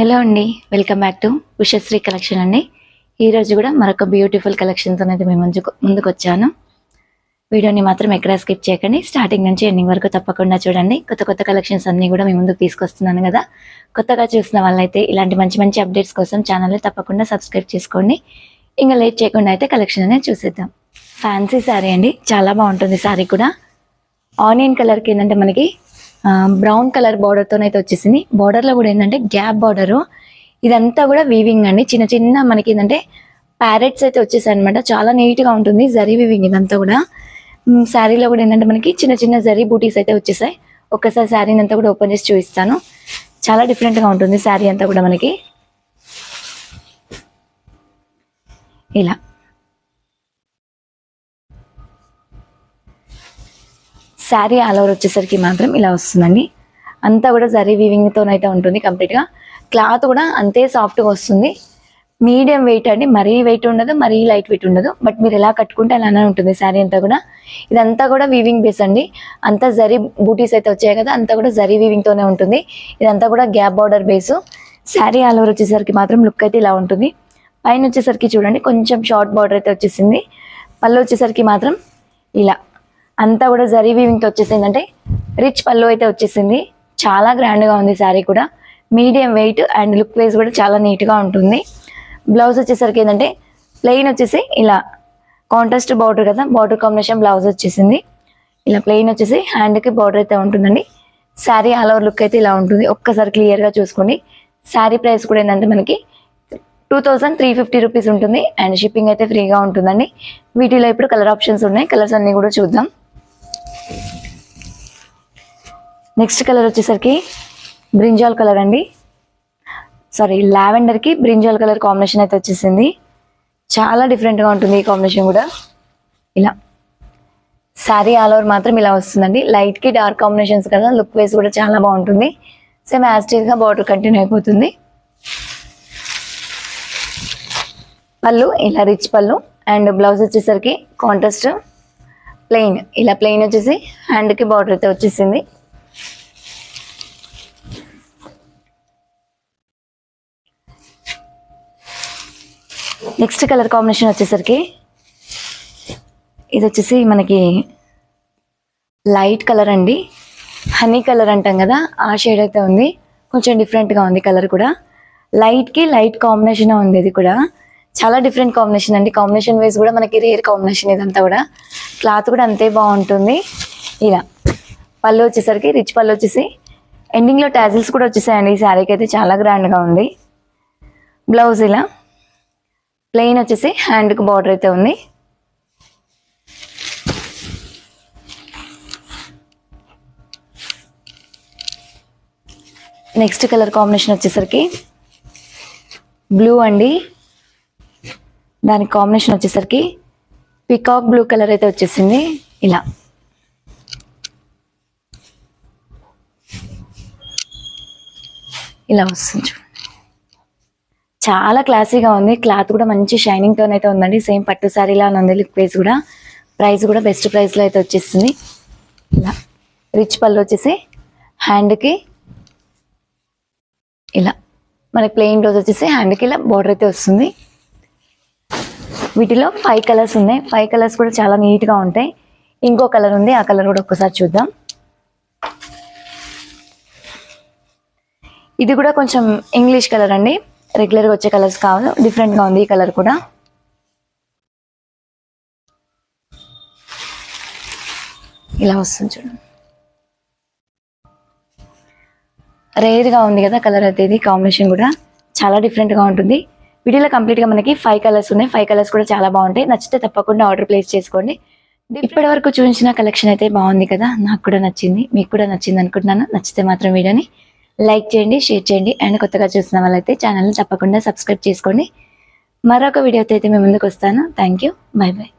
Hello అండి, welcome back to Ushasri collection అండి. ఈరోజు కూడా మరొక బ్యూటిఫుల్ కలెక్షన్తో అయితే మేము ముందుకు వచ్చాను. వీడియోని మాత్రం ఎక్కడ స్కిప్ చేయకండి, స్టార్టింగ్ నుంచి ఎండింగ్ వరకు తప్పకుండా చూడండి. కొత్త కలెక్షన్స్ అన్నీ కూడా మేము ముందుకు తీసుకొస్తున్నాను కదా. కొత్తగా చూసిన వాళ్ళైతే ఇలాంటి మంచి మంచి అప్డేట్స్ కోసం ఛానల్ని తప్పకుండా సబ్స్క్రైబ్ చేసుకోండి. ఇంకా లేట్ చేయకుండా అయితే కలెక్షన్ అనేది చూసేద్దాం. ఫ్యాన్సీ శారీ అండి, చాలా బాగుంటుంది. శారీ కూడా ఆనియన్ కలర్కి ఏంటంటే మనకి బ్రౌన్ కలర్ బార్డర్తో అయితే వచ్చేసింది. బార్డర్లో కూడా ఏంటంటే గ్యాప్ బార్డరు. ఇదంతా కూడా వీవింగ్ అండి, చిన్న చిన్న మనకి ఏంటంటే ప్యారెట్స్ అయితే వచ్చేసాయి అనమాట. చాలా నీట్గా ఉంటుంది జరీ వీవింగ్ ఇదంతా కూడా. శారీలో కూడా ఏంటంటే మనకి చిన్న చిన్న జరీ బూటీస్ అయితే వచ్చేసాయి. ఒక్కసారి శారీని అంతా కూడా ఓపెన్ చేసి చూపిస్తాను. చాలా డిఫరెంట్గా ఉంటుంది శారీ అంతా కూడా మనకి. ఇలా శారీ ఆల్ ఓవర్ వచ్చేసరికి మాత్రం ఇలా వస్తుందండి. అంతా కూడా జరీ వీవింగ్తోనైతే ఉంటుంది కంప్లీట్గా. క్లాత్ కూడా అంతే సాఫ్ట్గా వస్తుంది. మీడియం వెయిట్ అండి, మరీ వెయిట్ ఉండదు, మరీ లైట్ వెయిట్ ఉండదు. బట్ మీరు ఎలా కట్టుకుంటే అలానే ఉంటుంది శారీ అంతా కూడా. ఇదంతా కూడా వీవింగ్ బేస్ అండి. అంతా జరీ బూటీస్ అయితే వచ్చాయి కదా, అంతా కూడా జరీ వీవింగ్తోనే ఉంటుంది. ఇదంతా కూడా gap border base. Sari all over వచ్చేసరికి మాత్రం లుక్ అయితే ఇలా ఉంటుంది. పైన వచ్చేసరికి చూడండి కొంచెం షార్ట్ బార్డర్ అయితే వచ్చేసింది. పళ్ళు వచ్చేసరికి మాత్రం ఇలా అంతా కూడా జరీ వీవింగ్తో వచ్చేసింది. అంటే రిచ్ పళ్ళు అయితే వచ్చేసింది. చాలా గ్రాండ్గా ఉంది శారీ కూడా. Medium wait and look wise కూడా చాలా నీట్గా ఉంటుంది. బ్లౌజ్ వచ్చేసరికి ఏంటంటే ప్లెయిన్ వచ్చేసి ఇలా కాంట్రాస్ట్ బార్డర్ కదా, బార్డర్ కాంబినేషన్ బ్లౌజ్ వచ్చేసింది. ఇలా ప్లెయిన్ వచ్చేసి హ్యాండ్కి బార్డర్ అయితే ఉంటుందండి. శారీ ఆల్ ఓవర్ లుక్ అయితే ఇలా ఉంటుంది. ఒక్కసారి క్లియర్గా చూసుకోండి. శారీ ప్రైస్ కూడా ఏంటంటే మనకి 2350 రూపీస్ ఉంటుంది. అండ్ షిప్పింగ్ అయితే ఫ్రీగా ఉంటుందండి. వీటిలో ఇప్పుడు కలర్ ఆప్షన్స్ ఉన్నాయి. కలర్స్ అన్నీ కూడా చూద్దాం. నెక్స్ట్ కలర్ వచ్చేసరికి బ్రింజాల్ కలర్ అండి, సారీ లావెండర్కి బ్రింజాల్ కలర్ కాంబినేషన్ అయితే వచ్చేసింది. చాలా డిఫరెంట్గా ఉంటుంది ఈ కాంబినేషన్ కూడా. ఇలా శారీ ఆల్ ఓవర్ మాత్రం ఇలా వస్తుందండి. లైట్కి డార్క్ కాంబినేషన్స్ కదా, లుక్ వైజ్ కూడా చాలా బాగుంటుంది. సేమ్ యాస్టీజ్గా బార్డర్ కంటిన్యూ అయిపోతుంది. పళ్ళు ఇలా రిచ్ పళ్ళు అండ్ బ్లౌజ్ వచ్చేసరికి కాంట్రాస్ట్ ప్లెయిన్. ఇలా ప్లెయిన్ వచ్చేసి హ్యాండ్కి బార్డర్ అయితే వచ్చేసింది. నెక్స్ట్ కలర్ కాంబినేషన్ వచ్చేసరికి ఇది వచ్చేసి మనకి లైట్ కలర్ అండి, హనీ కలర్ అంటాం కదా, ఆ షేడ్ అయితే ఉంది. కొంచెం డిఫరెంట్గా ఉంది కలర్ కూడా. లైట్కి లైట్ కాంబినేషన్ ఉంది. ఇది కూడా చాలా డిఫరెంట్ కాంబినేషన్ అండి. కాంబినేషన్ వైజ్ కూడా మనకి రేర్ కాంబినేషన్ ఇదంతా కూడా. క్లాత్ కూడా అంతే బాగుంటుంది. ఇలా పళ్ళు వచ్చేసరికి రిచ్ పళ్ళు వచ్చేసి ఎండింగ్లో టాజిల్స్ కూడా వచ్చేసాయండి. ఈ శారీకి అయితే చాలా గ్రాండ్గా ఉంది. బ్లౌజ్ ఇలా ప్లెయిన్ వచ్చేసి హ్యాండ్కి బార్డర్ అయితే ఉంది. నెక్స్ట్ కలర్ కాంబినేషన్ వచ్చేసరికి బ్లూ అండి. దానికి కాంబినేషన్ వచ్చేసరికి పికాక్ బ్లూ కలర్ అయితే వచ్చేసింది. ఇలా ఇలా వస్తుంది. చాలా క్లాసీగా ఉంది. క్లాత్ కూడా మంచి షైనింగ్తో అయితే ఉందండి. సేమ్ పట్టు శారీలా ఉంది లుక్ వైజ్ కూడా. ప్రైస్ కూడా బెస్ట్ ప్రైస్లో అయితే వచ్చేస్తుంది. ఇలా రిచ్ పళ్ళు వచ్చేసి హ్యాండ్కి ఇలా మనకి ప్లెయిన్ బ్లౌజ్ వచ్చేసి హ్యాండ్కి ఇలా బార్డర్ అయితే వస్తుంది. వీటిలో 5 కలర్స్ ఉన్నాయి. 5 కలర్స్ కూడా చాలా నీట్గా ఉంటాయి. ఇంకో కలర్ ఉంది, ఆ కలర్ కూడా ఒక్కసారి చూద్దాం. ఇది కూడా కొంచెం ఇంగ్లీష్ కలర్ అండి, రెగ్యులర్గా వచ్చే కలర్స్ కావాలి. డిఫరెంట్గా ఉంది ఈ కలర్ కూడా. ఇలా వస్తుంది చూడండి. రేర్గా ఉంది కదా కలర్ అయితే. ఇది కాంబినేషన్ కూడా చాలా డిఫరెంట్గా ఉంటుంది. వీడియోలో కంప్లీట్గా మనకి 5 కలర్స్ ఉన్నాయి. 5 కలర్స్ కూడా చాలా బాగుంటాయి. నచ్చితే తప్పకుండా ఆర్డర్ ప్లేస్ చేసుకోండి. ఇప్పటి వరకు చూపించిన కలెక్షన్ అయితే బాగుంది కదా, నాకు కూడా నచ్చింది, మీకు కూడా నచ్చింది అనుకుంటున్నాను. నచ్చితే మాత్రం వీడియోని లైక్ చేయండి, షేర్ చేయండి. అండ్ కొత్తగా చూసిన వాళ్ళైతే ఛానల్ని తప్పకుండా సబ్స్క్రైబ్ చేసుకోండి. మరొక వీడియోతో అయితే మేము ముందుకు వస్తాను. Thank you, by by.